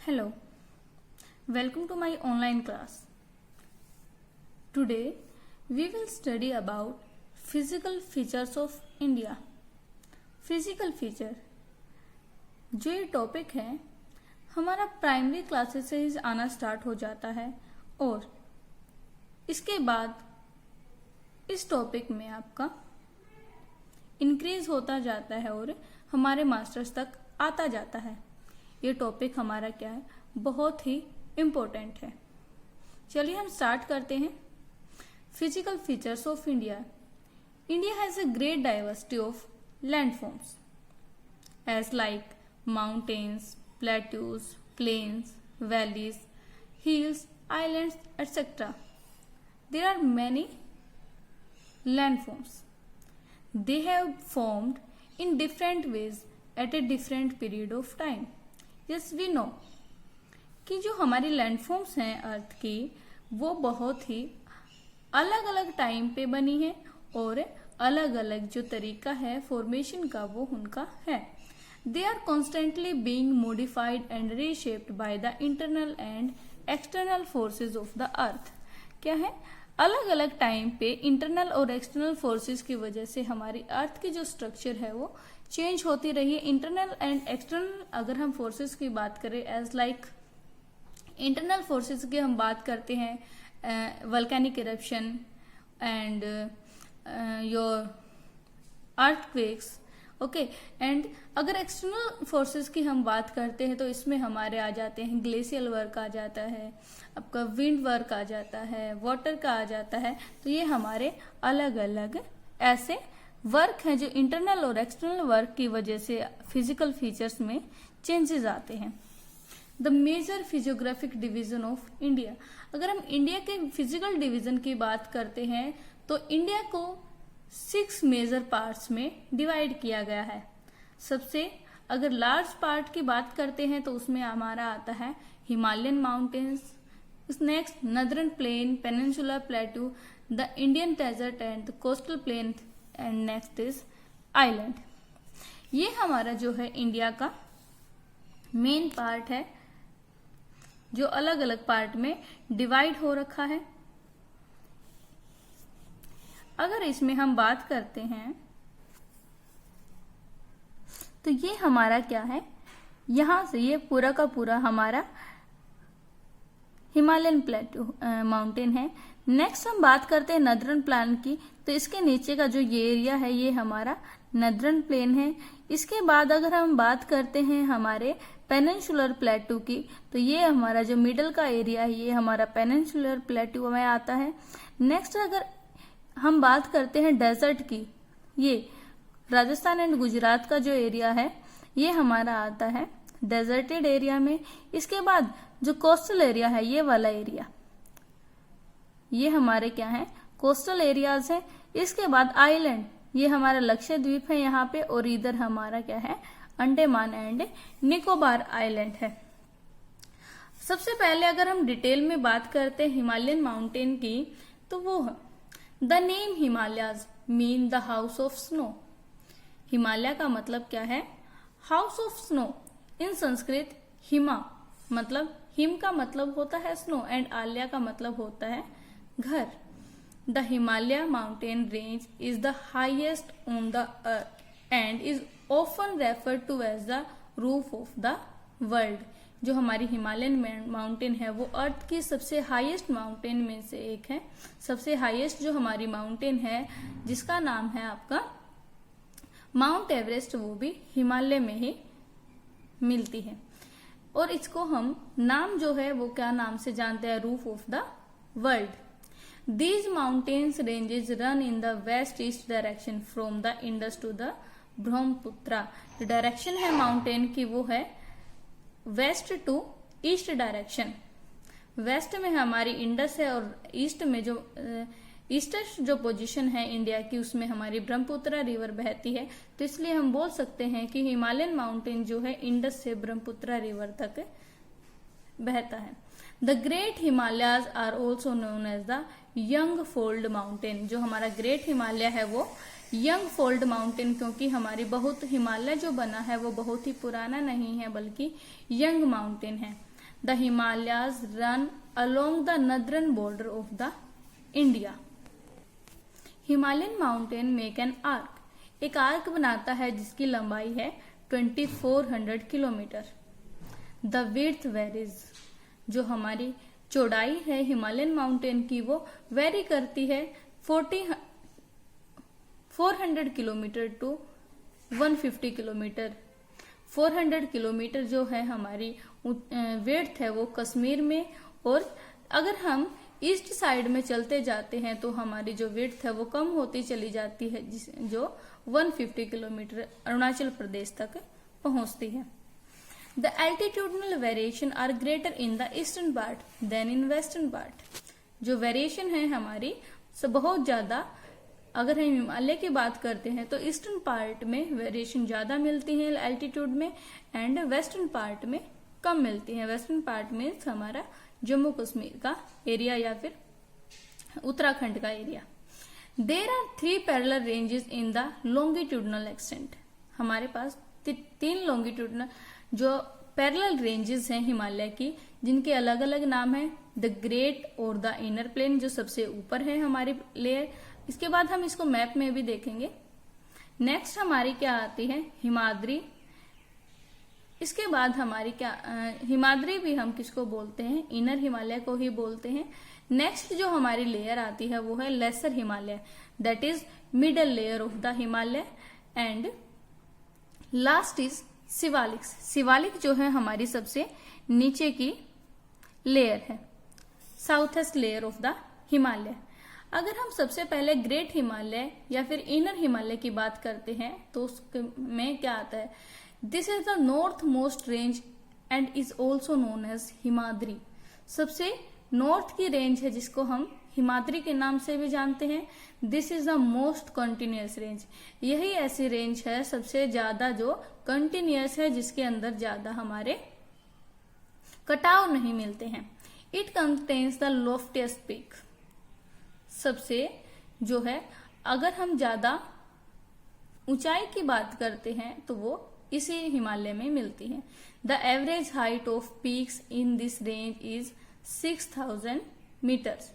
Hello, welcome to my online class. Today we will study about physical features of India. Physical feature जो ये topic है हमारा primary classes से ही आना start हो जाता है और इसके बाद इस टॉपिक में आपका इंक्रीज होता जाता है और हमारे मास्टर्स तक आता जाता है। ये टॉपिक हमारा क्या है, बहुत ही इम्पोर्टेंट है। चलिए हम स्टार्ट करते हैं। Physical features of India. India has a great diversity of landforms as like mountains, plateaus, plains, valleys, hills, islands, etc. There are many landforms. They have formed in different ways at a different period of time. Yes, we know कि जो हमारी landforms हैं अर्थ की वो बहुत ही अलग अलग time पे बनी है और अलग अलग जो तरीका है फॉर्मेशन का वो उनका है। They are constantly being modified and reshaped by the internal and external forces of the earth. क्या है, अलग अलग टाइम पे इंटरनल और एक्सटर्नल फोर्सेस की वजह से हमारी अर्थ की जो स्ट्रक्चर है वो चेंज होती रही है। इंटरनल एंड एक्सटर्नल अगर हम फोर्सेस की बात करें एज लाइक इंटरनल फोर्सेस की हम बात करते हैं volcanic eruption and your earthquakes, okay. And अगर एक्सटर्नल फोर्सेस की हम बात करते हैं तो इसमें हमारे आ जाते हैं ग्लेशियल वर्क आ जाता है, आपका विंड वर्क आ जाता है, वाटर का आ जाता है। तो ये हमारे अलग अलग ऐसे वर्क हैं जो इंटरनल और एक्सटर्नल वर्क की वजह से फिजिकल फीचर्स में चेंजेस आते हैं। The major physiographic division of India. अगर हम इंडिया के फिजिकल डिवीजन की बात करते हैं तो इंडिया को 6 मेजर पार्ट्स में डिवाइड किया गया है। सबसे अगर लार्ज पार्ट की बात करते हैं तो उसमें हमारा आता है Himalayan mountains, next northern plain, peninsular plateau, the Indian desert and the coastal plain and next is island. ये हमारा जो है इंडिया का मेन पार्ट है जो अलग अलग पार्ट में डिवाइड हो रखा है। अगर इसमें हम बात करते हैं तो ये हमारा क्या है, यहां से ये पूरा का पूरा हमारा हिमालयन प्लेटू माउंटेन है। नेक्स्ट हम बात करते हैं नदर्न प्लेन की, तो इसके नीचे का जो ये एरिया है ये हमारा नदर्न प्लेन है। इसके बाद अगर हम बात करते हैं हमारे पेनिनसुलर प्लेटू की तो ये हमारा जो मिडल का एरिया है ये हमारा पेनिनसुलर प्लेटू में आता है। नेक्स्ट अगर हम बात करते हैं डेजर्ट की, ये राजस्थान एंड गुजरात का जो एरिया है ये हमारा आता है डेजर्टेड एरिया में। इसके बाद जो कोस्टल एरिया है ये वाला एरिया ये हमारे क्या है, कोस्टल एरियाज है। इसके बाद आइलैंड, ये हमारा लक्षद्वीप है यहाँ पे, और इधर हमारा क्या है अंडमान एंड निकोबार आइलैंड है। सबसे पहले अगर हम डिटेल में बात करते हैं हिमालयन माउंटेन की तो वो है the name Himalayas mean the house of snow. Himalaya का मतलब क्या है, हाउस ऑफ स्नो। इन संस्कृत हिमा मतलब हिम का मतलब होता है स्नो एंड आल्या का मतलब होता है घर। The Himalaya mountain range is the highest on the earth and is often referred to as the roof of the world. जो हमारी हिमालयन माउंटेन है वो अर्थ की सबसे हाईएस्ट माउंटेन में से एक है। सबसे हाईएस्ट जो हमारी माउंटेन है जिसका नाम है आपका माउंट एवरेस्ट, वो भी हिमालय में ही मिलती है। और इसको हम नाम जो है वो क्या नाम से जानते हैं, roof of the world. These mountains ranges run in the west east direction from the Indus to the Brahmaputra. जो डायरेक्शन है माउंटेन की वो है west to east direction. West में हमारी इंडस है और ईस्ट में जो ईस्टर्न जो पोजीशन है इंडिया की उसमें हमारी ब्रह्मपुत्रा रिवर बहती है। तो इसलिए हम बोल सकते हैं कि हिमालयन माउंटेन जो है इंडस से ब्रह्मपुत्रा रिवर तक बहता है। The great Himalayas are also known as the young fold mountain. जो हमारा ग्रेट हिमालय है वो यंग फोल्ड माउंटेन, क्योंकि हमारी बहुत हिमालय जो बना है वो बहुत ही पुराना नहीं है बल्कि यंग माउंटेन है। The Himalayas run along the northern border of the India. Himalayan mountain make an arc, एक आर्क बनाता है जिसकी लंबाई है 2400 किलोमीटर। द विड्थ वेरीज, जो हमारी चौड़ाई है हिमालयन माउंटेन की वो वेरी करती है 400 किलोमीटर टू 150 किलोमीटर। 400 किलोमीटर जो है हमारी विड्थ है वो कश्मीर में, और अगर हम ईस्ट साइड में चलते जाते हैं तो हमारी जो विड्थ है वो कम होती चली जाती है, जो 150 किलोमीटर अरुणाचल प्रदेश तक पहुंचती है। The altitudinal variation are greater in the eastern part than in western part. जो वेरिएशन है हमारी बहुत ज्यादा, अगर हम हिमालय की बात करते हैं तो ईस्टर्न पार्ट में वेरिएशन ज्यादा मिलती है एल्टीट्यूड में, एंड वेस्टर्न पार्ट में कम मिलती है। वेस्टर्न पार्ट में हमारा जम्मू कश्मीर का एरिया या फिर उत्तराखंड का area. There are 3 parallel ranges in the longitudinal extent. हमारे पास 3 लॉन्गिट्यूडनल जो पैरेलल रेंजेस हैं हिमालय की, जिनके अलग अलग नाम है। द ग्रेट और द इनर प्लेन जो सबसे ऊपर है हमारी लेयर, इसके बाद हम इसको मैप में भी देखेंगे। नेक्स्ट हमारी क्या आती है हिमाद्री। इसके बाद हमारी क्या हिमाद्री भी हम किसको बोलते हैं, इनर हिमालय को ही बोलते हैं। नेक्स्ट जो हमारी लेयर आती है वो है lesser Himalaya, that is middle layer of the Himalaya. And last is Shivaliks. Shivalik जो है हमारी सबसे नीचे की लेयर है, southeast layer of the Himalaya. अगर हम सबसे पहले ग्रेट हिमालय या फिर इनर हिमालय की बात करते हैं तो उसमें क्या आता है, this is the north most range and is also known as Himadri. सबसे नॉर्थ की रेंज है जिसको हम हिमाद्री के नाम से भी जानते हैं। This is the most continuous range, यही ऐसी रेंज है सबसे ज्यादा जो कंटिन्यूअस है, जिसके अंदर ज्यादा हमारे कटाव नहीं मिलते हैं। It contains the loftiest peak. सबसे जो है अगर हम ज्यादा ऊंचाई की बात करते हैं तो वो इसी हिमालय में मिलती है। The average height of peaks in this range is 6000 metres.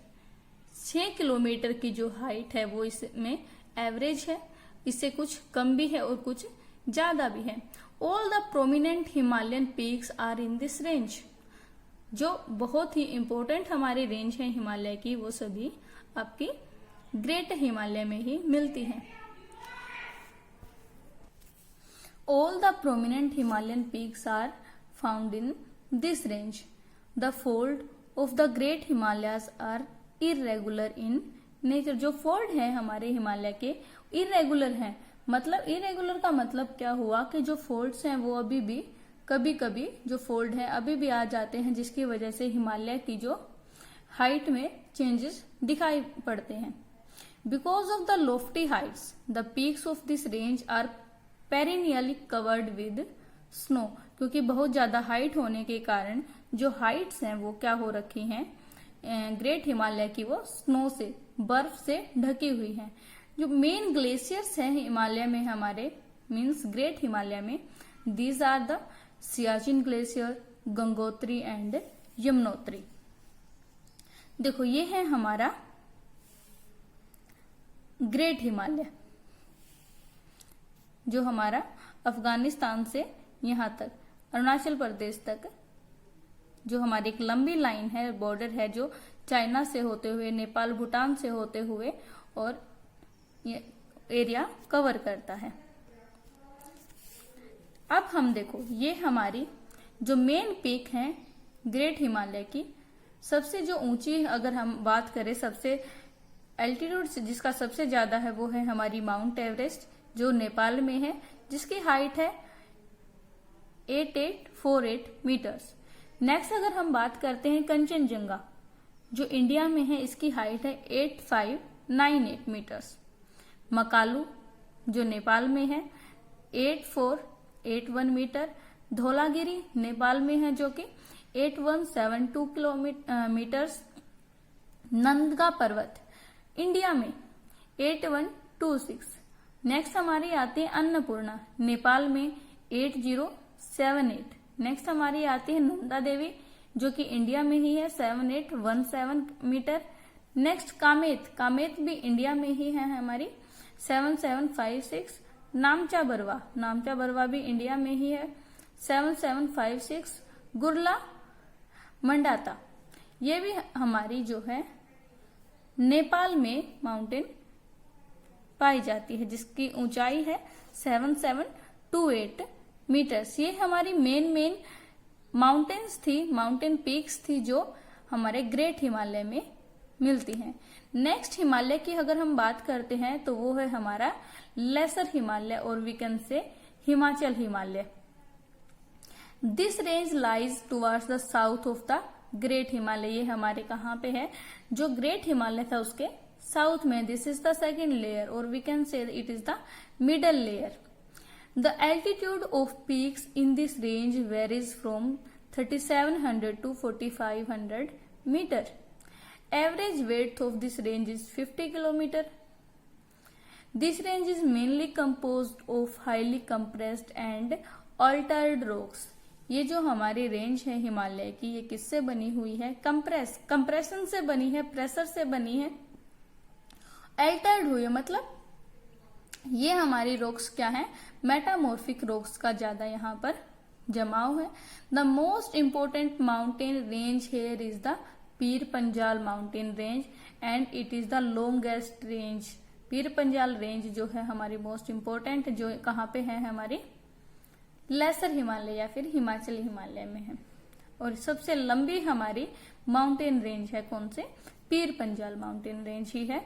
6 kilometre की जो हाइट है वो इसमें एवरेज है, इससे कुछ कम भी है और कुछ ज्यादा भी है। All the prominent Himalayan peaks are in this range. जो बहुत ही इंपॉर्टेंट हमारी रेंज है हिमालय की वो सभी आपकी ग्रेट हिमालय में ही मिलती है। All the prominent Himalayan peaks are found in this range. The fold of the Great Himalayas are irregular in nature. जो फोल्ड है हमारे हिमालय के irregular हैं, मतलब irregular का मतलब क्या हुआ कि जो फोल्ड्स हैं वो अभी भी कभी कभी जो फोल्ड है अभी भी आ जाते हैं, जिसकी वजह से हिमालय की जो हाइट में चेंजेस दिखाई पड़ते हैं। Because of the lofty heights, the peaks of this range are perennially covered with snow. क्योंकि बहुत ज्यादा हाइट होने के कारण जो हाइट्स हैं वो क्या हो रखी हैं ग्रेट हिमालय की, वो स्नो से, बर्फ से ढकी हुई हैं। जो मेन ग्लेशियर्स हैं हिमालय में हमारे मीन्स ग्रेट हिमालय में, these are the Siachen glacier, Gangotri and Yamunotri. देखो ये है हमारा ग्रेट हिमालय जो हमारा अफगानिस्तान से यहाँ तक अरुणाचल प्रदेश तक जो हमारी एक लंबी लाइन है, बॉर्डर है, जो चाइना से होते हुए, नेपाल, भूटान से होते हुए और ये एरिया कवर करता है। अब हम देखो ये हमारी जो मेन पीक है ग्रेट हिमालय की, सबसे जो ऊंची अगर हम बात करें, सबसे एल्टीट्यूड से जिसका सबसे ज्यादा है वो है हमारी माउंट एवरेस्ट जो नेपाल में है, जिसकी हाइट है 8848 मीटर्स। नेक्स्ट अगर हम बात करते हैं कंचनजंगा जो इंडिया में है, इसकी हाइट है 8598 मीटर्स। मकालू जो नेपाल में है 8481 मीटर। धौलागिरी नेपाल में है जो कि 8172 मीटर्स। नंदगा पर्वत इंडिया में 8126। नेक्स्ट हमारी आती है अन्नपूर्णा नेपाल में 8078। नेक्स्ट हमारी आती है नंदा देवी जो कि इंडिया में ही है 7817 मीटर। नेक्स्ट कामेत, कामेत भी इंडिया में ही है हमारी 7756। नामचा बरवा, नामचा बरवा भी इंडिया में ही है 7756। गुरला मंडाता, ये भी हमारी जो है नेपाल में माउंटेन पाई जाती है, जिसकी ऊंचाई है 7728 मीटर्स। ये हमारी मेन माउंटेन्स थी, माउंटेन पीक्स थी जो हमारे ग्रेट हिमालय में मिलती हैं। नेक्स्ट हिमालय की अगर हम बात करते हैं तो वो है हमारा लेसर हिमालय, और we can say Himachal Himalaya. This range lies towards the south of the great Himalaya. ये हमारे कहाँ पे है, जो ग्रेट हिमालय था उसके साउथ में। This is the second layer, और we can say it is the middle layer. The altitude of peaks in this range varies from 3700 to 4500 metre. Average width of this range is 50 kilometer. This range is mainly composed of highly compressed and altered rocks. ये जो हमारी range है हिमालय की, ये किससे बनी हुई है, कंप्रेशन से बनी है, प्रेशर से बनी है, अल्टर्ड हुई है, मतलब ये हमारी रॉक्स क्या है, मेटामॉर्फिक रॉक्स का ज्यादा यहाँ पर जमाव है। The most important mountain range here is the Pir Panjal mountain range and it is the longest range. Pir Panjal range जो है हमारी मोस्ट इंपोर्टेंट, जो कहाँ पे है, हमारी लेसर हिमालय या फिर हिमाचल हिमालय में है। और सबसे लंबी हमारी माउंटेन रेंज है कौन से, पीर पंजाल माउंटेन रेंज ही है।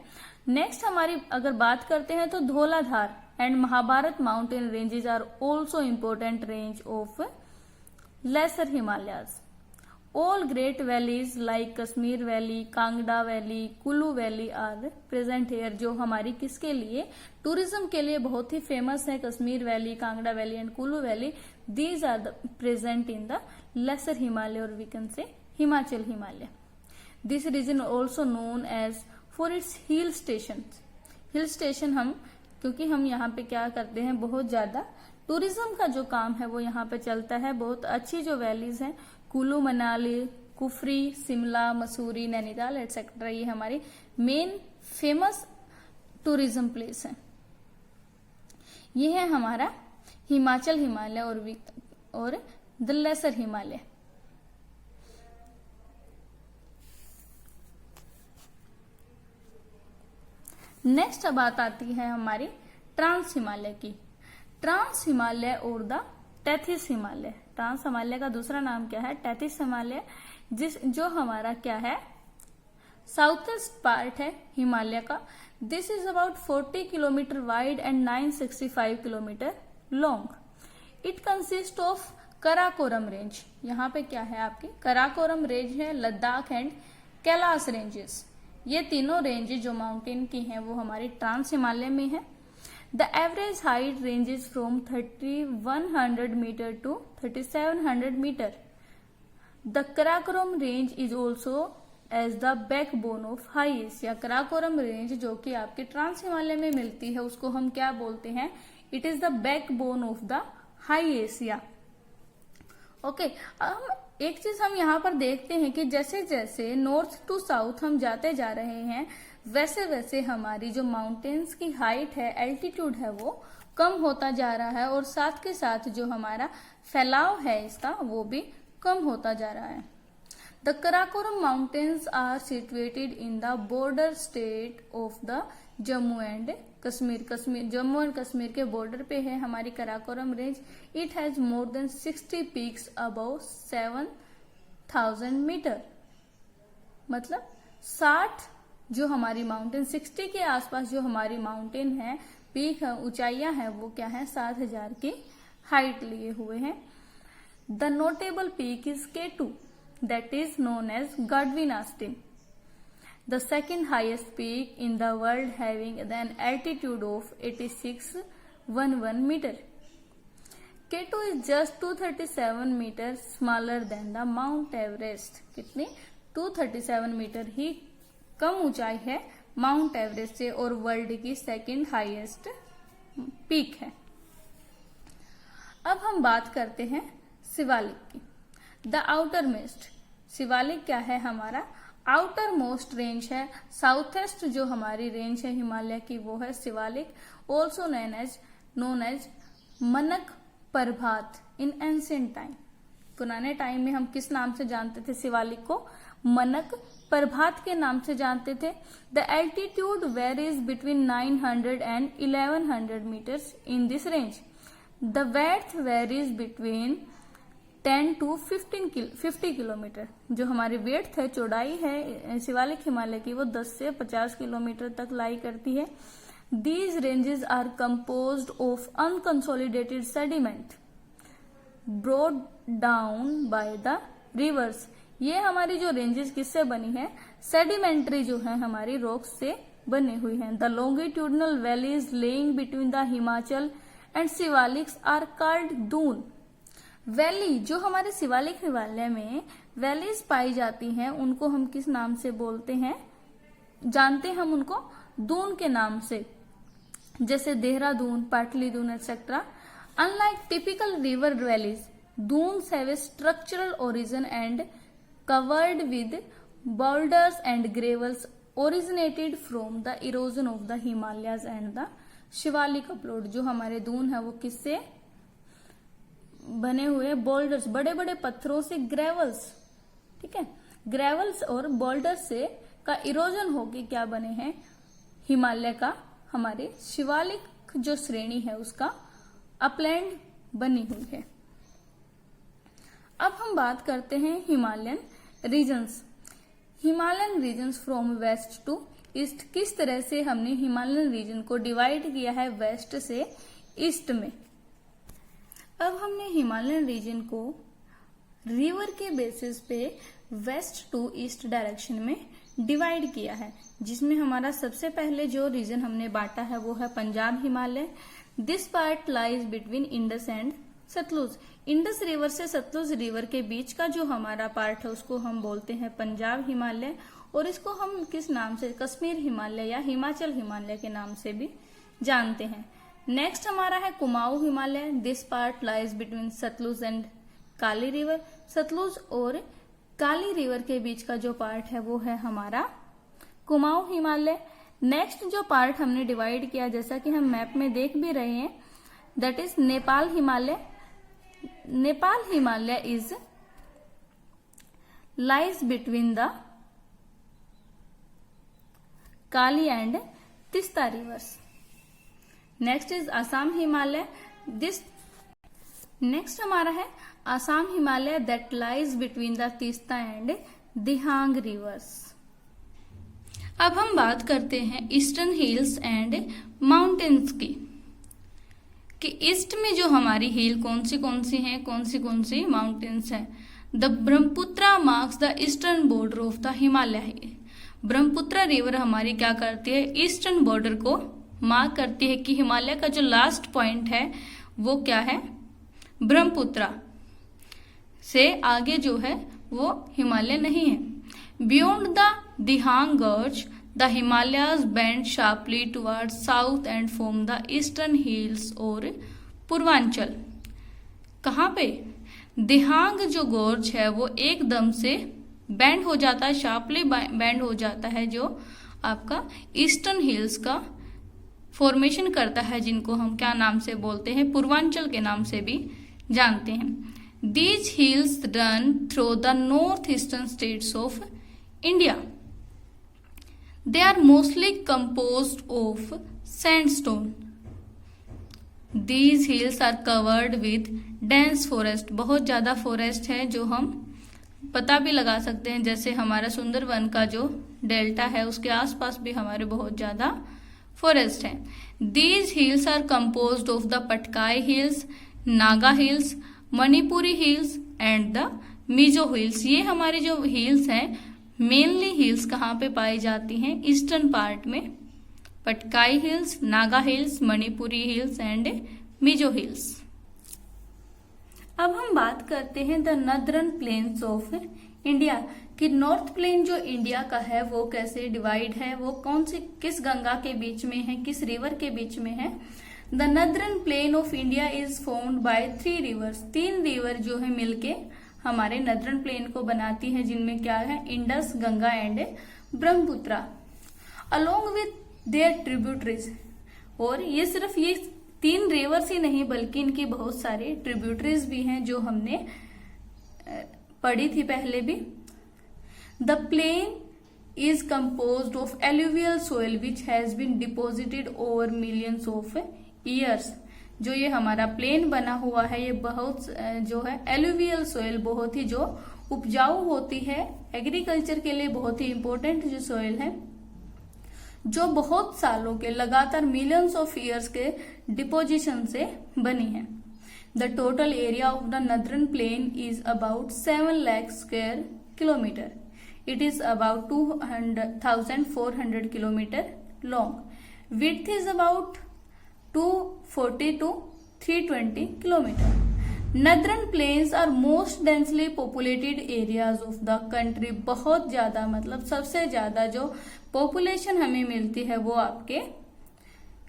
नेक्स्ट हमारी अगर बात करते हैं तो Dhauladhar and Mahabharat mountain ranges are also important range of lesser Himalayas. All great valleys like Kashmir valley, Kangra valley, Kullu valley are present here. जो हमारी किसके लिए, टूरिज्म के लिए बहुत ही फेमस है, Kashmir valley, Kangra valley and Kullu valley. These are the present in the lesser Himalaya, और we can say Himachal Himalaya. This region also known as for its hill station. Hill station हम, क्योंकि हम यहाँ पे क्या करते हैं, बहुत ज्यादा टूरिज्म का जो काम है वो यहाँ पे चलता है। बहुत अच्छी जो वैलीज हैं, कुल्लू मनाली, कुफरी, शिमला, मसूरी, नैनीताल एटसेट्रा, ये हमारी मेन फेमस टूरिज्म प्लेस है। ये है हमारा हिमाचल हिमालय और द लेसर हिमालय। नेक्स्ट बात आती है हमारी ट्रांस हिमालय की। ट्रांस हिमालय और the Tethys Himalaya. Trans Himalaya का दूसरा नाम क्या है, टेथिस हिमालय, जो हमारा क्या है, साउथेस्ट पार्ट है हिमालय का। This is about 40 kilometre wide and 965 kilometre long. It consist of Karakoram range. यहाँ पे क्या है आपकी, कराकोरम रेंज है, लद्दाख एंड कैलाश रेंजेस। ये तीनों रेंजेस जो माउंटेन की हैं वो हमारी ट्रांस हिमालय में है। The average height ranges from 3100 meter to 3700 meter. The Karakoram range is also as the backbone of high Asia. Karakoram range जो कि आपके ट्रांस हिमालय में मिलती है, उसको हम क्या बोलते हैं, it is the backbone of the high Asia. Okay, हम एक चीज हम यहाँ पर देखते हैं कि जैसे जैसे नॉर्थ टू साउथ हम जाते जा रहे हैं, वैसे वैसे हमारी जो माउंटेन्स की हाइट है, एल्टीट्यूड है, वो कम होता जा रहा है, और साथ के साथ जो हमारा फैलाव है इसका वो भी कम होता जा रहा है। The Karakoram mountains are situated in the border state of the Jammu and Kashmir. Jammu and Kashmir के बॉर्डर पे है हमारी Karakoram range. It has more than 60 peaks above 7000 metre. मतलब 60 जो हमारी माउंटेन, 60 के आसपास जो हमारी माउंटेन है, पीक है, ऊंचाइयां हैं, वो क्या है, 7000 की हाइट लिए हुए हैं। The notable peak is K2 that is known as Godwin Austen, the second highest peak in the world having an altitude of 8611 metre. K2 is just 237 metre smaller than the Mount Everest. कितनी, 237 metre ही कम ऊंचाई है mount Everest से, और world की second highest peak है। अब हम बात करते हैं शिवालिक की। द आउटर मोस्ट शिवालिक क्या है हमारा आउटर मोस्ट रेंज है, साउथेस्ट जो हमारी रेंज है हिमालय की वो है शिवालिक, ऑल्सो नोन एज मनक पर्वत इन एंशिएंट टाइम। पुराने टाइम में हम किस नाम से जानते थे शिवालिक को? मनक पर्वत के नाम से जानते थे। The altitude varies between 900 and 1100 metres in this range. The width varies between 10 to 50 kilometre. जो हमारी वेड्थ है, चौड़ाई है शिवालिक हिमालय की, वो 10 से 50 किलोमीटर तक लाई करती है। These ranges are composed of unconsolidated sediment brought down by the rivers। ये हमारी जो रेंजेस किससे बनी है? सेडिमेंट्री जो है हमारी रॉक्स से बनी हुई है। The longitudinal valleys laying between the Himachal and Shivaliks are called Doon. Valley जो हमारे शिवालिक हिमालय में वैलीज पाई जाती हैं उनको हम किस नाम से बोलते हैं? जानते हैं हम उनको दून के नाम से, जैसे Dehradun, Patlidun etcetera. Unlike typical river valleys, duns have a structural origin and covered with boulders and gravels originated from the erosion of the Himalayas and the Shivalik upload. जो हमारे दून है वो किससे बने हुए? बोल्डर्स, बड़े बड़े पत्थरों से, ग्रेवल्स, ठीक है, ग्रेवल्स और बोल्डर्स से का इरोजन होके क्या बने हैं? हिमालय का हमारे शिवालिक जो श्रेणी है उसका अपलैंड बनी हुई है। अब हम बात करते हैं Himalayan regions. Himalayan regions from west to east. किस तरह से हमने हिमालयन रीजन को डिवाइड किया है वेस्ट से ईस्ट में। अब हमने हिमालयन रीजन को रिवर के बेसिस पे वेस्ट टू ईस्ट डायरेक्शन में डिवाइड किया है, जिसमें हमारा सबसे पहले जो रीजन हमने बांटा है वो है Punjab Himalaya. This part lies between Indus and Sutlej. Indus river से सतलुज रिवर के बीच का जो हमारा पार्ट है उसको हम बोलते हैं पंजाब हिमालय, और इसको हम किस नाम से? कश्मीर हिमालय या हिमाचल हिमालय के नाम से भी जानते हैं। नेक्स्ट हमारा है Kumaon Himalaya. This part lies between Sutlej and Kali river. Sutlej और काली रिवर के बीच का जो पार्ट है वो है हमारा कुमाऊं हिमालय। नेक्स्ट जो पार्ट हमने डिवाइड किया, जैसा कि हम मैप में देख भी रहे हैं, that is Nepal Himalaya. Nepal Himalaya is lies between the Kali and Teesta reverse. Next is Assam Himalaya. Next हमारा है Assam Himalaya that lies between the Teesta and Dihang reverse. अब हम बात करते हैं ईस्टर्न हिल्स एंड माउंटेन्स की, कि ईस्ट में जो हमारी हिल कौन सी हैं, कौन सी माउंटेन्स हैं। The Brahmaputra marks the eastern border of the Himalaya. Brahmaputra river हमारी क्या करती है? ईस्टर्न बॉर्डर को मार्क करती है कि हिमालय का जो लास्ट पॉइंट है वो क्या है? ब्रह्मपुत्र से आगे जो है वो हिमालय नहीं है। बियॉन्ड द दिहांग गर्ज the Himalayas bend sharply toward south and form the eastern hills और पूर्वांचल। कहाँ पे? दिहांग जो गोर्ज है वो एकदम से बैंड हो जाता है, शार्पली बैंड हो जाता है, जो आपका ईस्टर्न हिल्स का फॉर्मेशन करता है, जिनको हम क्या नाम से बोलते हैं? पूर्वांचल के नाम से भी जानते हैं। These hills run through the northeastern states of India. They are mostly composed of sandstone. These hills are covered with dense forest. बहुत ज्यादा फॉरेस्ट है, जो हम पता भी लगा सकते हैं, जैसे हमारा सुंदरवन का जो डेल्टा है उसके आसपास भी हमारे बहुत ज्यादा फॉरेस्ट है। These hills are composed of the Patkai hills, Naga hills, Manipuri hills and the Mizo hills. ये हमारी जो हिल्स हैं, मेनली हिल्स कहाँ पे पाई जाती हैं? ईस्टर्न पार्ट में। Patkai hills, Naga hills, Manipuri hills and Mizo hills. अब हम बात करते हैं the northern plains of India, कि नॉर्थ प्लेन जो इंडिया का है वो कैसे डिवाइड है, वो किस गंगा के बीच में है, किस रिवर के बीच में है। The northern plane of India is formed bye 3 reverse. 3 river जो है मिलके हमारे नदरन प्लेन को बनाती हैं, जिनमें क्या है, Indus, Ganga and Brahmaputra along with their tributaries. और ये सिर्फ ये 3 रिवर्स ही नहीं बल्कि इनकी बहुत सारी ट्रिब्यूटरीज भी हैं जो हमने पढ़ी थी पहले भी। The plain is composed of alluvial soil which has been deposited over millions of years। जो ये हमारा प्लेन बना हुआ है ये बहुत जो है एलुवियल सोइल, बहुत ही जो उपजाऊ होती है, एग्रीकल्चर के लिए बहुत ही इंपॉर्टेंट जो सोइल है, जो बहुत सालों के लगातार मिलियंस ऑफ ईयर्स के डिपोजिशन से बनी है। The total area of the northern plain is about 7 lakh square kilometre. It is about 2,400 kilometer long. Width is about 240 to 320 kilometer. Northern plains are most densely populated areas of the country। बहुत ज्यादा मतलब सबसे ज्यादा जो population हमें मिलती है वो आपके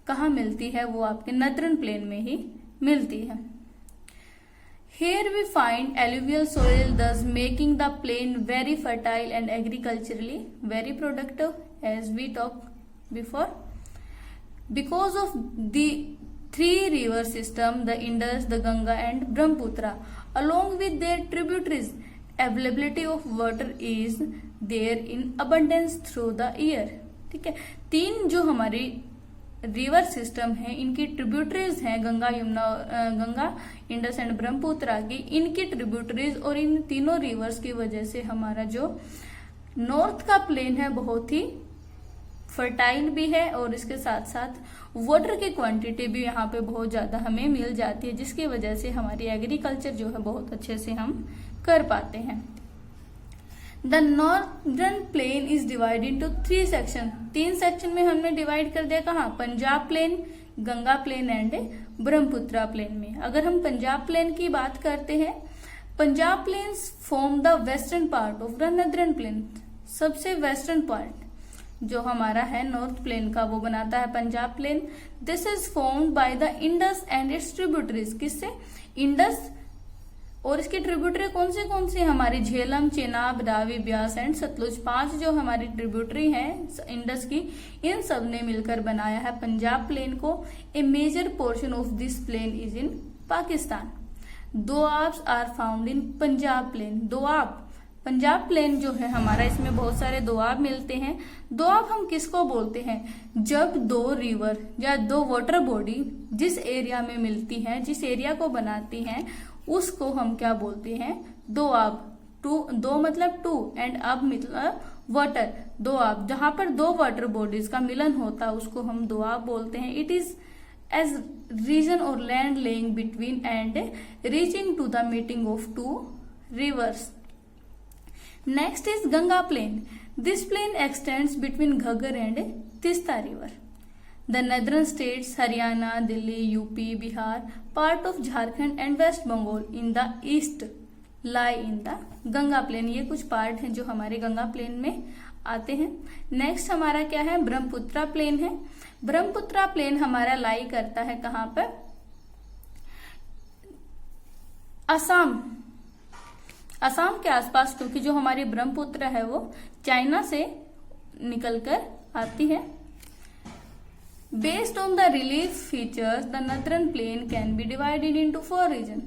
कहाँ मिलती है, वो आपके नदरन प्लेन में ही मिलती है। Here we find alluvial soil, thus making the plain very fertile and agriculturally very productive, as we talked before. Because of the 3 river system, the Indus, the Ganga and Brahmaputra, along with their tributaries, availability of water is there in abundance through the year। ठीक है, 3 जो हमारी river system है, इनकी tributaries हैं, Ganga, Yamuna, Ganga, Indus and Brahmaputra की, इनकी tributaries और इन तीनों रिवर्स की वजह से हमारा जो नॉर्थ का प्लेन है बहुत ही फर्टाइल भी है और इसके साथ साथ वाटर की क्वांटिटी भी यहाँ पे बहुत ज्यादा हमें मिल जाती है, जिसकी वजह से हमारी एग्रीकल्चर जो है बहुत अच्छे से हम कर पाते हैं। The northern plain is divided into 3 section. 3 section में हमने डिवाइड कर दिया, कहाँ, Punjab plain, Ganga plain and Brahmaputra plain में। अगर हम पंजाब प्लेन की बात करते हैं, Punjab plains form the western part of the northern plain. सबसे वेस्टर्न पार्ट जो हमारा है नॉर्थ प्लेन का वो बनाता है Punjab plain. This is formed by the Indus and its tributaries. किससे, इंडस और इसकी ट्रिब्यूटरी कौन सी हमारी झेलम, चेनाब, रावी, ब्यास एंड सतलुज। 5 जो हमारी ट्रिब्यूटरी हैं इंडस की, इन सब ने मिलकर बनाया है पंजाब प्लेन को। A major portion of this plain is in Pakistan. Doabs are found in Punjab plain. Doab, Punjab plain जो है हमारा, इसमें बहुत सारे दोआब मिलते हैं। दोआब हम किसको बोलते हैं, जब 2 रिवर या 2 वाटर बॉडी जिस एरिया में मिलती हैं, जिस एरिया को बनाती हैं, उसको हम क्या बोलते हैं, दोआब। 2 मतलब 2 एंड अब मतलब वाटर, दोआब। जहां पर 2 वाटर बॉडीज का मिलन होता है उसको हम दोआब बोलते हैं। इट इज एज रीजन और land lying between and reaching to the meeting of 2 rivers. Next is Ganga plain. This plain extends between Ghaggar and Teesta river. The northern states Haryana, Delhi, UP, Bihar, part of Jharkhand and West Bengal in the east lie in the Ganga plain. ये कुछ part हैं जो हमारे Ganga plane में आते हैं। Next हमारा क्या है, ब्रह्मपुत्रा प्लेन है। ब्रह्मपुत्रा प्लेन हमारा लाई करता है कहाँ पर, असम, असम के आसपास, क्योंकि जो हमारी ब्रह्मपुत्र है वो चाइना से निकलकर आती है। Based on the relief features, the northern plain can be divided into 4 regions।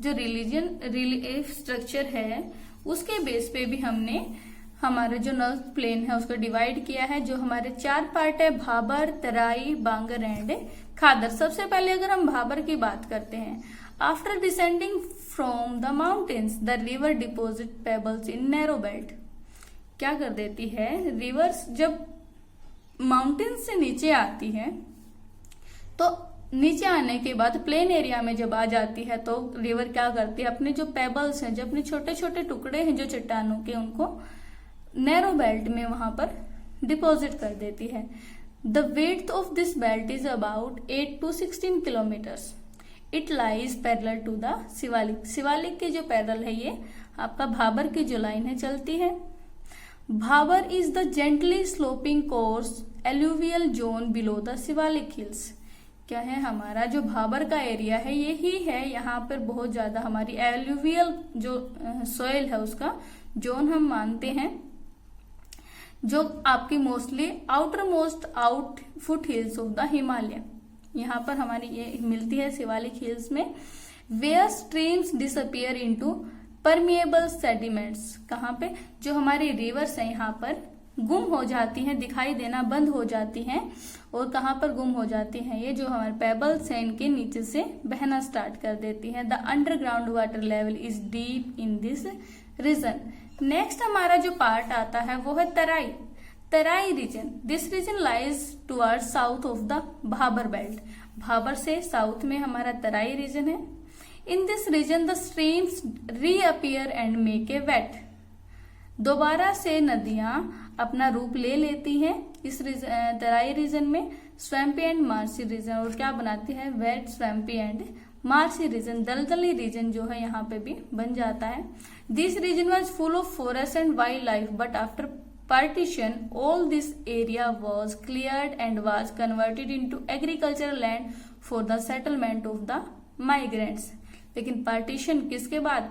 जो रिलीफ स्ट्रक्चर है उसके बेस पे भी हमने हमारा जो नॉर्थ प्लेन है उसको डिवाइड किया है। जो हमारे 4 पार्ट है, भाबर, तराई, बांगर एंड खादर। सबसे पहले अगर हम भाबर की बात करते हैं, after descending from the mountains the river deposit pebbles in narrow belt. क्या कर देती है, रिवर्स जब माउंटेन से नीचे आती है तो नीचे आने के बाद प्लेन एरिया में जब आ जाती है तो रिवर क्या करती है, अपने जो पेबल्स हैं, जो अपने छोटे छोटे टुकड़े हैं जो चट्टानों के, उनको नैरो बेल्ट में वहां पर डिपॉजिट कर देती है। The width of this belt is about 8 to 16 kilometres. It lies parallel to the Shivalik. Shivalik के जो पैरेलल है ये आपका भाबर की जो लाइन है चलती है। Bhabar is the gently sloping course alluvial zone below the Shivalik hills. क्या है, हमारा जो भाबर का एरिया है यही है। यहाँ पर बहुत ज्यादा हमारी एलुवियल जो सोइल है उसका जोन हम मानते हैं, जो आपकी mostly outer most out foot hills of the Himalaya, यहाँ पर हमारी ये मिलती है शिवालिक हिल्स में। Where streams disappear into permeable sediments, कहाँ पे, जो हमारी रिवर्स है यहाँ पर गुम हो जाती हैं, दिखाई देना बंद हो जाती हैं। और कहाँ पर गुम हो जाती हैं, ये जो हमारे पेबल्स हैं इनके नीचे से बहना स्टार्ट कर देती हैं। The underground water level is deep in this region. Next हमारा जो पार्ट आता है वो है Terai, Terai region. This region lies toward south of the Bhabar belt, Bhabar से साउथ में हमारा तराई रीजन है। In this region the streams reappear and make a wet, दोबारा से नदियां अपना रूप ले लेती हैं इस तराई रीजन में। स्वैम्पी एंड मार्सी रीजन, और क्या बनाती है, wet, swampy and marshy region, दलदली रीजन जो है यहाँ पे भी बन जाता है। This region was full of forest and wild life, but after partition all this area was cleared and was converted into agricultural land for the settlement of the migrants। लेकिन पार्टीशन किसके बाद,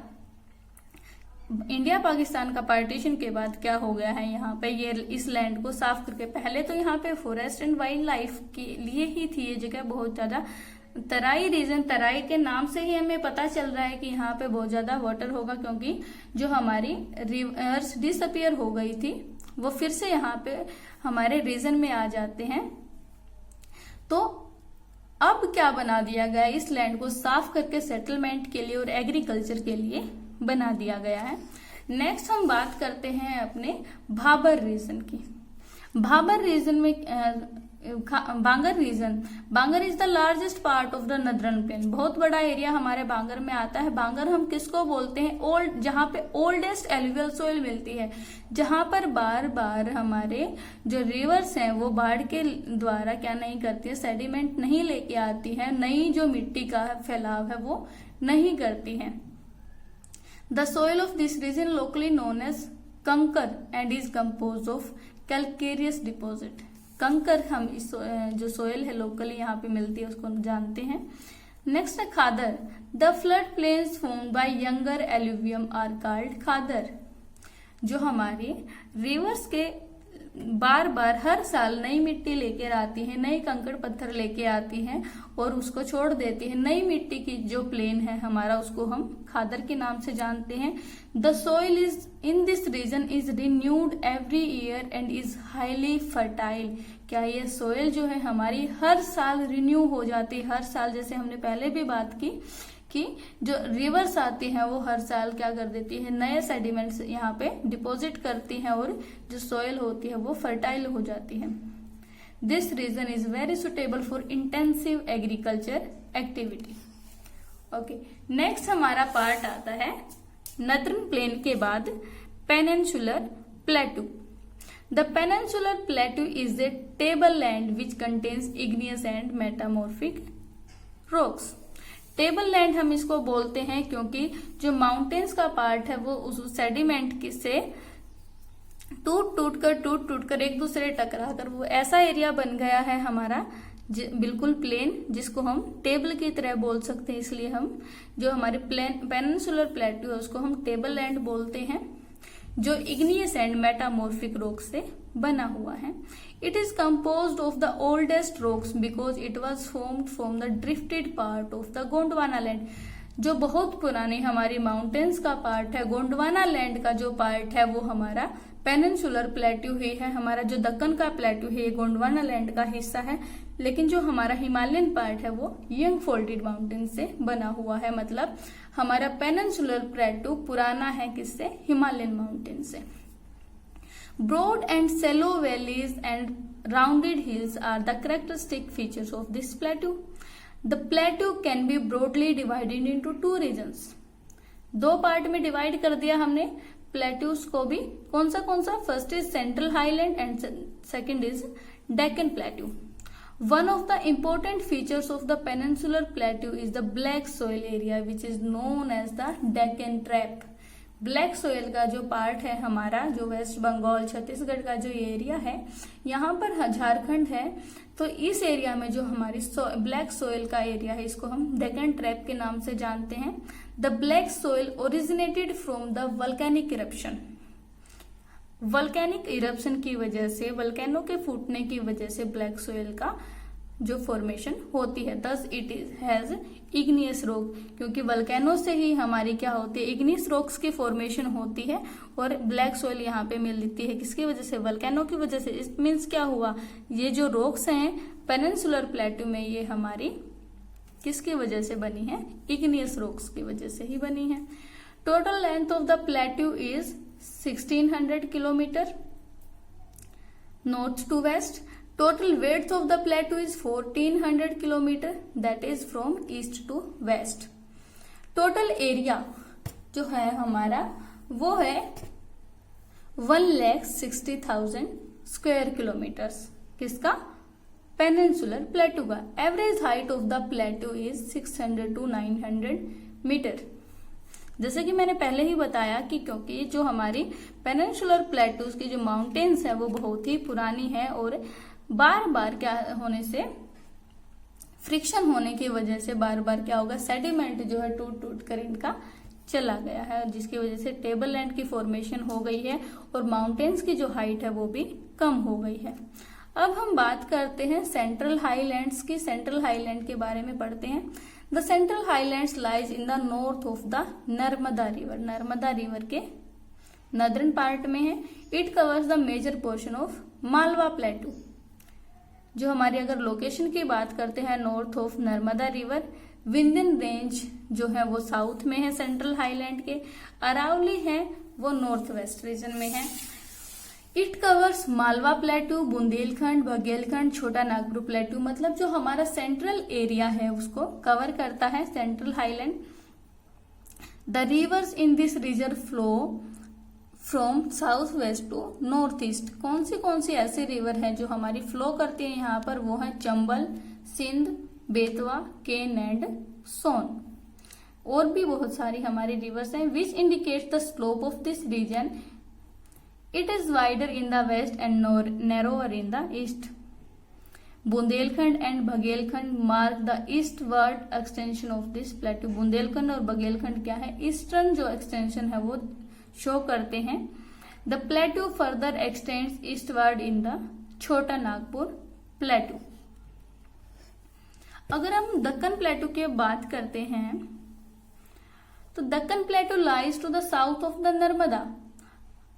इंडिया पाकिस्तान का partition के बाद क्या हो गया है, यहाँ पे ये इस लैंड को साफ करके, पहले तो यहाँ पे फॉरेस्ट एंड वाइल्ड लाइफ के लिए ही थी ये जगह बहुत ज्यादा। तराई रीजन, तराई के नाम से ही हमें पता चल रहा है कि यहाँ पे बहुत ज्यादा वाटर होगा, क्योंकि जो हमारी रिवर्स डिसअपियर हो गई थी वो फिर से यहाँ पे हमारे रीजन में आ जाते हैं। तो अब क्या बना दिया गया, इस लैंड को साफ करके सेटलमेंट के लिए और एग्रीकल्चर के लिए बना दिया गया है। नेक्स्ट हम बात करते हैं अपने भाबर रीजन की। भाबर रीजन में Bangar region, Bangar is the largest part of the northern plain, बहुत बड़ा एरिया हमारे बांगर में आता है। बांगर हम किसको बोलते हैं, ओल्ड, जहाँ पे ओल्डेस्ट एलुवियल सोइल मिलती है, जहाँ पर बार बार हमारे जो रिवर्स हैं वो बाढ़ के द्वारा क्या नहीं करती है, सेडिमेंट नहीं लेके आती है, नई जो मिट्टी का फैलाव है वो नहीं करती है। The soil of this region locally known as kankar and is compose of calcareous deposit. Kankar हम इस जो सोयल है लोकली यहाँ पे मिलती है उसको जानते हैं। नेक्स्ट है Khadar, the flood plains formed by younger alluvium are called Khadar, जो हमारी रिवर्स के बार बार हर साल नई मिट्टी लेकर आती है, नई कंकड़ पत्थर लेके आती हैं और उसको छोड़ देती है। नई मिट्टी की जो प्लेन है हमारा उसको हम खादर के नाम से जानते हैं। The soil is in this region is renewed every year and is highly fertile. क्या ये सोइल जो है हमारी हर साल रिन्यू हो जाती है, हर साल, जैसे हमने पहले भी बात की कि जो रिवर्स आती हैं वो हर साल क्या कर देती है, नए सेडिमेंट्स यहाँ पे डिपॉजिट करती हैं और जो सोइल होती है वो फर्टाइल हो जाती है। This region is very suitable for intensive agriculture activity. Okay, next हमारा पार्ट आता है नदर्न प्लेन के बाद peninsular plateau. The peninsular plateau is a table land which contains igneous and metamorphic rocks. Table land हम इसको बोलते हैं क्योंकि जो माउंटेन्स का पार्ट है वो उस सेडिमेंट से टूट टूट कर एक दूसरे टकरा कर वो ऐसा एरिया बन गया है हमारा बिल्कुल प्लेन, जिसको हम टेबल की तरह बोल सकते हैं। इसलिए हम जो हमारे पेनिनसुलर प्लेटू है उसको हम टेबल लैंड बोलते हैं, जो इग्नियस एंड मेटामॉर्फिक रॉक से बना हुआ है। It is composed of the oldest rocks because it was formed from the drifted part of the Gondwana land. जो बहुत पुरानी हमारी माउंटेन्स का पार्ट है, गोंडवाना लैंड का जो पार्ट है वो हमारा पेनिनसुलर प्लेट्यू ही है। हमारा जो दक्कन का प्लेट्यू है ये गोंडवाना लैंड का हिस्सा है, लेकिन जो हमारा हिमालयन पार्ट है वो यंग फोल्डेड माउंटेन से बना हुआ है। मतलब हमारा पेनिनसुलर प्लेट्यू पुराना है किससे, हिमालयन माउंटेन से। Broad and shallow valleys and rounded hills are the characteristic features of this plateau. The plateau can be broadly divided into two regions. दो पार्ट में डिवाइड कर दिया हमने प्लेट्यूज को भी। कौन सा first is central highland and second is Deccan plateau. One of the important features of the peninsular plateau is the black soil area which is known as the Deccan Trap। Black soil का जो part है हमारा, जो waste Bengal Chhattisgarh का जो area है, यहाँ पर झारखंड है, तो इस एरिया में जो हमारी ब्लैक सोयल का एरिया है इसको हम डेक्कन ट्रैप के नाम से जानते हैं। The black soil originated from the volcanic eruption. Volcanic eruption की वजह से, वल्केनो के फूटने की वजह से ब्लैक सोयल का जो फॉर्मेशन होती है। Thus it has igneous rock, क्योंकि वल्केनो से ही हमारी क्या होती है, इग्नियस रॉक्स की फॉर्मेशन होती है और ब्लैक सोयल यहाँ पे मिलती है। किसकी वजह से? वल्केनो की वजह से। इट मीन्स क्या हुआ, ये जो रॉक्स हैं पेनिनसुलर प्लेटू में, ये हमारी किसकी वजह से बनी है? इग्नियस रॉक्स की वजह से ही बनी है। Total length of the plateau is 1600 kilometre north to west. Total width of the plateau is 1400 kilometer, that is from east to west. Total area जो है हमारा वो है 1,60,000 स्क्वायर किलोमीटर्स। किसका? पेनिनसुलर प्लेटू का। Average height of the plateau is 600 to 900 metre. जैसे कि मैंने पहले ही बताया कि क्योंकि जो हमारी पेनिनसुलर प्लेटूज की जो माउंटेन्स है वो बहुत ही पुरानी है और बार बार क्या होने से, फ्रिक्शन होने की वजह से बार बार क्या होगा, सेडिमेंट जो है टूट टूट कर इनका चला गया है, जिसकी वजह से टेबल लैंड की फॉर्मेशन हो गई है और माउंटेन्स की जो हाइट है वो भी कम हो गई है। अब हम बात करते हैं सेंट्रल हाईलैंड्स की। सेंट्रल हाईलैंड के बारे में पढ़ते हैं। The central highlands lies in the north of the Narmada river. Narmada river के नदर्न पार्ट में है। It covers the major portion of Malwa plateau. जो हमारी अगर लोकेशन की बात करते हैं, north of Narmada river. Vindhyan range जो है वो साउथ में है सेंट्रल हाईलैंड के। अरावली है वो नॉर्थ वेस्ट रीजन में है। इट कवर्स मालवा प्लेटू, बुंदेलखंड, बघेलखंड, छोटा नागपुर प्लेटू। मतलब जो हमारा सेंट्रल एरिया है उसको कवर करता है central highland. The rivers in this region flow from south west to north east. कौन सी ऐसी रिवर है जो हमारी फ्लो करती है यहाँ पर? वो है चंबल, सिंध, बेतवा, केन एंड सोन। और भी बहुत सारी हमारी रिवर्स हैं। Which indicates the slope of this region. It is wider in the west and narrower in the east. Bundelkhand and Baghelkhand mark the eastward extension of this plateau. Bundelkhand और बघेलखंड क्या है? ईस्टर्न जो एक्सटेंशन है वो शो करते हैं। The प्लेटू further x tends eastward in the छोटा नागपुर प्लेटू। अगर हम दक्कन प्लेटू की बात करते हैं तो Deccan plateau lies to the south of the Narmada.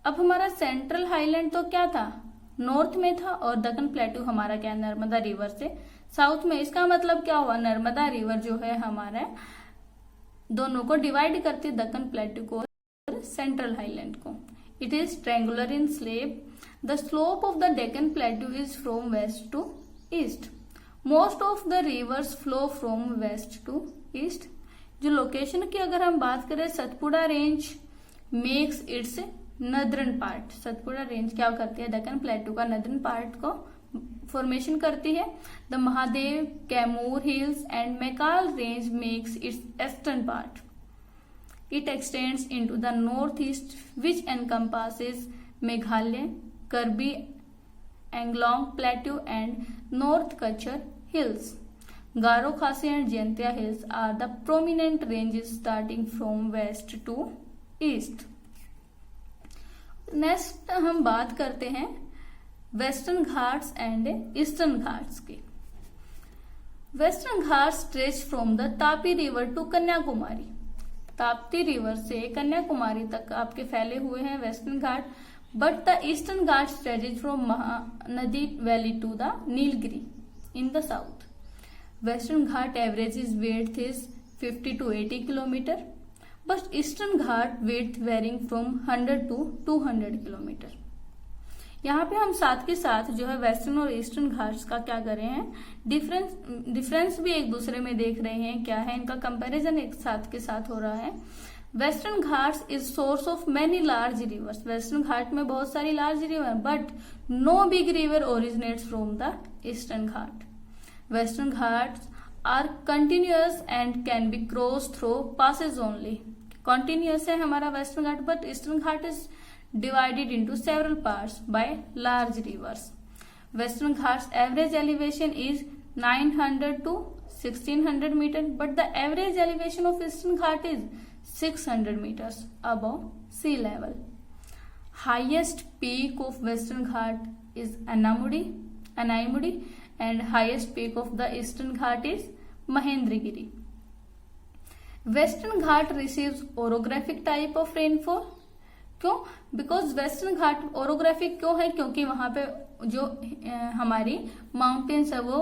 अब हमारा सेंट्रल हाईलैंड तो क्या था? नॉर्थ में था और दक्कन प्लेटू हमारा क्या? नर्मदा रिवर से साउथ में। इसका मतलब क्या हुआ? नर्मदा रिवर जो है हमारा दोनों को डिवाइड करती है, दक्कन प्लेटू को सेंट्रल हाईलैंड को। It is triangular in slab. The slope of the Deccan plateau is from west to east. Most of the rivers flow from west to east. जो लोकेशन की अगर हम बात करें, Satpura range makes its northern part. Satpura range क्या करती है? डेक्कन प्लेटू का नदर्न पार्ट को फॉर्मेशन करती है। The Mahadev, Kaimur hills and Maikal range makes it's eastern part. It extends into the northeast, which encompasses Meghalaya, Karbi Anglong Plateau and North Kachar Hills. Garo Khasi and Jaintia Hills are the prominent ranges starting from west to east. Next हम बात करते हैं Western Ghats and Eastern Ghats की। Western Ghats stretch from the Tapi river to Kanyakumari. Tapti river से कन्याकुमारी तक आपके फैले हुए हैं Western Ghat. But the Eastern Ghat stretches from Mahanadi valley to the Nilgiri in the south. Western Ghat average width is 50 to 80 kilometre, but Eastern Ghat width varying from 100 to 200 kilometre. यहाँ पे हम साथ के साथ जो है वेस्टर्न और ईस्टर्न घाट्स का क्या कर रहे हैं, डिफरेंस भी एक दूसरे में देख रहे हैं। क्या है इनका कंपैरिजन एक साथ के साथ हो रहा है। Western Ghats is source of many large rivers. Western Ghat में बहुत सारी large river, but no big river originates from the Eastern Ghat. Western Ghats are continuous and can be cross through passes only. Continuous है हमारा Western Ghat, but Eastern Ghat is divided into several parts by large rivers. Western Ghats average elevation is 900 to 1600 meters, but the average elevation of Eastern Ghat is 600 meters above sea level. Highest peak of Western Ghat is Anaimudi, and highest peak of the Eastern Ghat is Mahendragiri. Western Ghat receives orographic type of rainfall. क्यों? Because western Ghat orographic क्यों है? क्योंकि वहां पे जो हमारी mountains है वो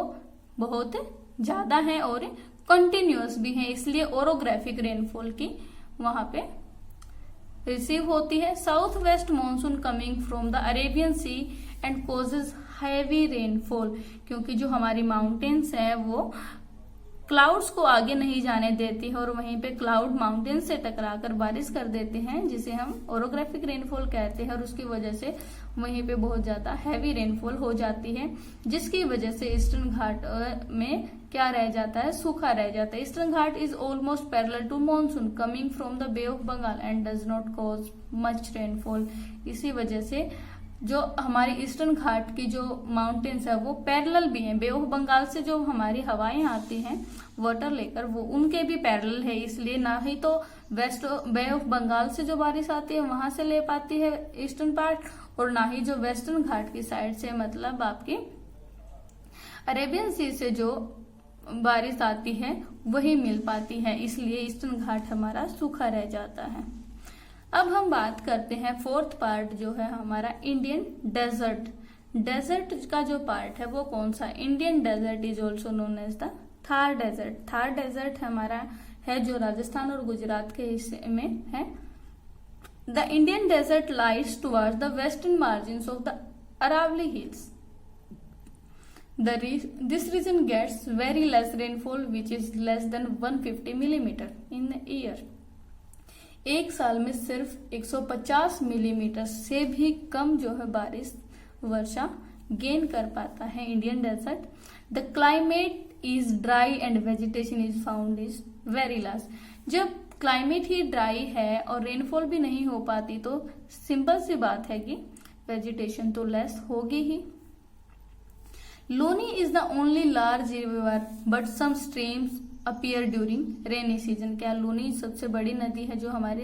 बहुत ज्यादा है और कंटिन्यूअस भी है, इसलिए ओरोग्राफिक रेनफॉल की वहां पे रिसीव होती है. South west monsoon coming from the Arabian sea and causes heavy rainfall, क्योंकि जो हमारी माउंटेन्स है वो क्लाउड्स को आगे नहीं जाने देती है और वहीं पे क्लाउड माउंटेन से टकराकर बारिश कर देते हैं, जिसे हम ओरोग्राफिक रेनफॉल कहते हैं. और उसकी वजह से वहीं पे बहुत ज्यादा हैवी रेनफॉल हो जाती है, जिसकी वजह से ईस्टर्न घाट में क्या रह जाता है? सूखा रह जाता है. Eastern Ghat is almost parallel to monsoon coming from the bay of Bengal and does not cause much rainfall. इसी वजह से जो हमारी ईस्टर्न घाट की जो माउंटेन्स है वो पैरेलल भी हैं. बे ऑफ बंगाल से जो हमारी हवाएं आती हैं वाटर लेकर, वो उनके भी पैरेलल है, इसलिए ना ही तो वेस्ट बे ऑफ बंगाल से जो बारिश आती है वहां से ले पाती है ईस्टर्न पार्ट, और ना ही जो वेस्टर्न घाट की साइड से मतलब आपकी अरेबियन सी से जो बारिश आती है वही मिल पाती है, इसलिए ईस्टर्न घाट हमारा सूखा रह जाता है. अब हम बात करते हैं फोर्थ पार्ट जो है हमारा इंडियन डेजर्ट. डेजर्ट का जो पार्ट है वो कौन सा? Indian desert is also known as the Thar desert. Thar desert हमारा है जो राजस्थान और गुजरात के हिस्से में है. The Indian desert lies towards the western margin of the Aravalli hills. This region gets very less rainfall, which is less than 150 millimeter in a year. एक साल में सिर्फ 150 मिलीमीटर से भी कम जो है बारिश वर्षा गेन कर पाता है Indian desert. The climate is dry and vegetation is found is very less. जब क्लाइमेट ही ड्राई है और रेनफॉल भी नहीं हो पाती तो सिंपल सी बात है कि वेजिटेशन तो लेस होगी ही. Luni is the only large river but some streams appear during rainy season. क्या लूनी सबसे बड़ी नदी है जो हमारे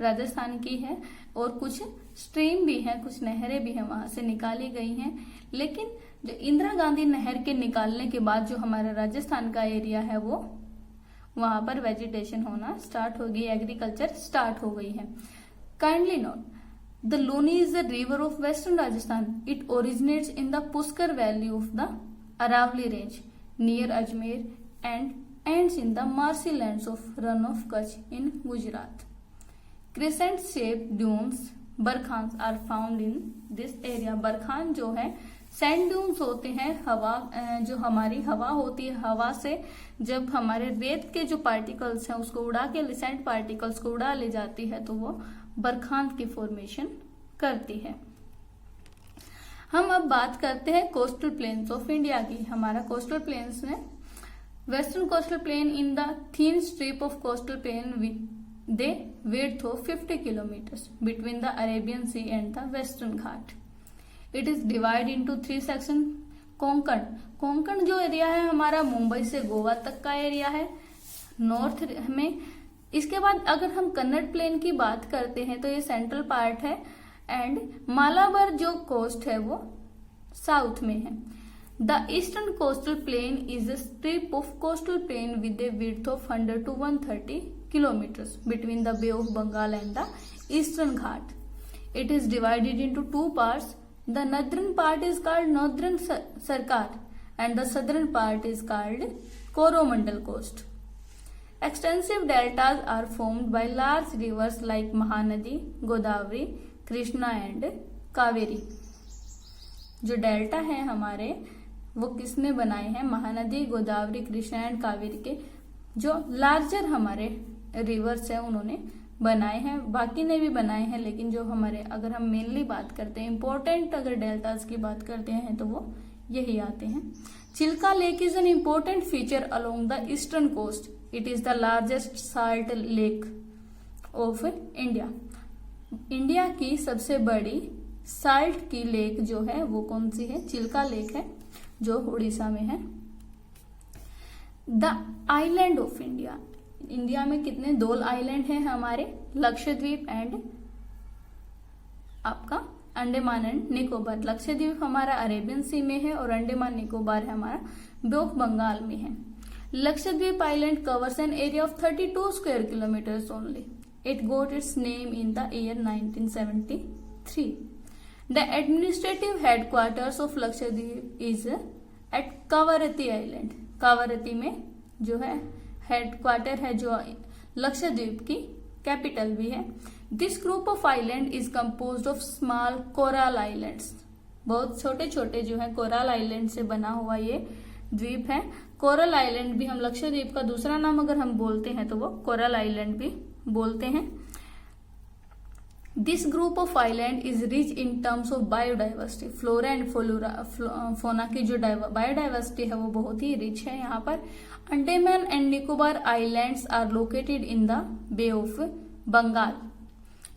राजस्थान की है, और कुछ स्ट्रीम भी है, कुछ नहरें भी हैं वहां से निकाली गई हैं. लेकिन जो इंदिरा गांधी नहर के निकालने के बाद जो हमारा राजस्थान का एरिया है वो वहां पर वेजिटेशन होना स्टार्ट हो गई, एग्रीकल्चर स्टार्ट हो गई है. Kindly note, the Luni is the river of western Rajasthan. It originates in the Pushkar valley of the Aravalli range near Ajmer and ends in the marshlands of Run of Kutch in Gujarat. Crescent shaped dunes barchan are found in this area. Barchan जो है sand dunes होते हैं, हवा जो हमारी हवा होती है, हवा से जब हमारे रेत के जो पार्टिकल्स हैं उसको उड़ा के सैंड पार्टिकल्स को उड़ा ले जाती है तो वो बरखान की फॉर्मेशन करती है. हम अब बात करते हैं कोस्टल प्लेन्स ऑफ इंडिया की. हमारा कोस्टल प्लेन्स में Western coastal plain in the thin strip of coastal plain with the width of 50 kilometers between the Arabian Sea and the Western Ghat. It is divided into 3 sections. Konkan, Konkan जो area है हमारा मुंबई से गोवा तक का area है north में. इसके बाद अगर हम कन्नड़ प्लेन की बात करते हैं तो ये सेंट्रल पार्ट है, एंड मालाबार जो कोस्ट है वो साउथ में है. The eastern coastal plain is a strip of coastal plain with a width of 100 to 130 kilometers between the Bay of Bengal and the Eastern Ghat. It is divided into 2 parts. The northern part is called Northern Sarkar and the southern part is called Coromandel Coast. Extensive deltas are formed by large rivers like Mahanadi, Godavari, Krishna and Kaveri. जो delta है हमारे वो किसने बनाए हैं? Mahanadi, Godavari, Krishna and Kaveri के जो larger हमारे रिवर्स है उन्होंने बनाए हैं. बाकी ने भी बनाए हैं, लेकिन जो हमारे अगर हम मेनली बात करते हैं इंपॉर्टेंट अगर डेल्टास की बात करते हैं तो वो यही आते हैं. Chilika lake is an important feature along the eastern coast. It is the largest salt lake of India. India की सबसे बड़ी साल्ट की लेक जो है वो कौन सी है? चिल्का लेक है, जो उड़ीसा में है। The island of India, India में कितने? 2 आइलैंड हैं हमारे, लक्षद्वीप एंड आपका अंडमान एंड निकोबार। लक्षद्वीप हमारा अरेबियन सी में है और अंडमान निकोबार है हमारा बे ऑफ बंगाल में है। Lakshadweep island covers an area of 32 square kilometres only. It got its name in the year 1973। The administrative headquarters of Lakshadweep is at Kavarati Island। कावरती में जो है हेडक्वार्टर है, जो लक्षद्वीप की कैपिटल भी है। This group of island is composed of small coral islands. बहुत छोटे छोटे जो है कोरल आइलैंड से बना हुआ ये द्वीप है। कोरल आइलैंड भी हम लक्षद्वीप का दूसरा नाम अगर हम बोलते हैं तो वो कोरल आइलैंड भी बोलते हैं। This group of island is rich in terms of biodiversity. Flora and fauna की जो बायोडाइवर्सिटी है वो बहुत ही रिच है यहाँ पर। Andaman and Nicobar islands are located in the bay of Bengal.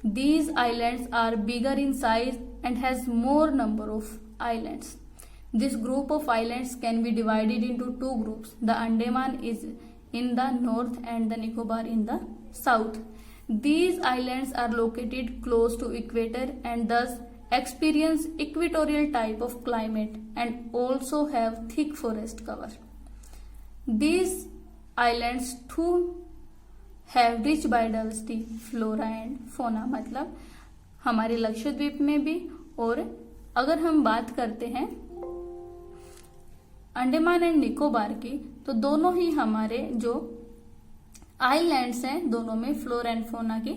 These islands are bigger in size and has more number of islands. This group of islands can be divided into 2 groups. The Andaman is in the north and the Nicobar in the south. These islands are located close to equator and thus experience equatorial type of climate and also have thick forest cover. These islands too have rich biodiversity, flora and fauna। मतलब हमारे लक्षद्वीप में भी, और अगर हम बात करते हैं अंडमान एंड निकोबार की, तो दोनों ही हमारे जो आइलैंड्स हैं दोनों में फ्लोरा एंड फोना की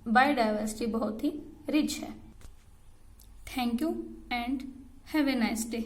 बायोडाइवर्सिटी बहुत ही रिच है। Thank you and have a nice day.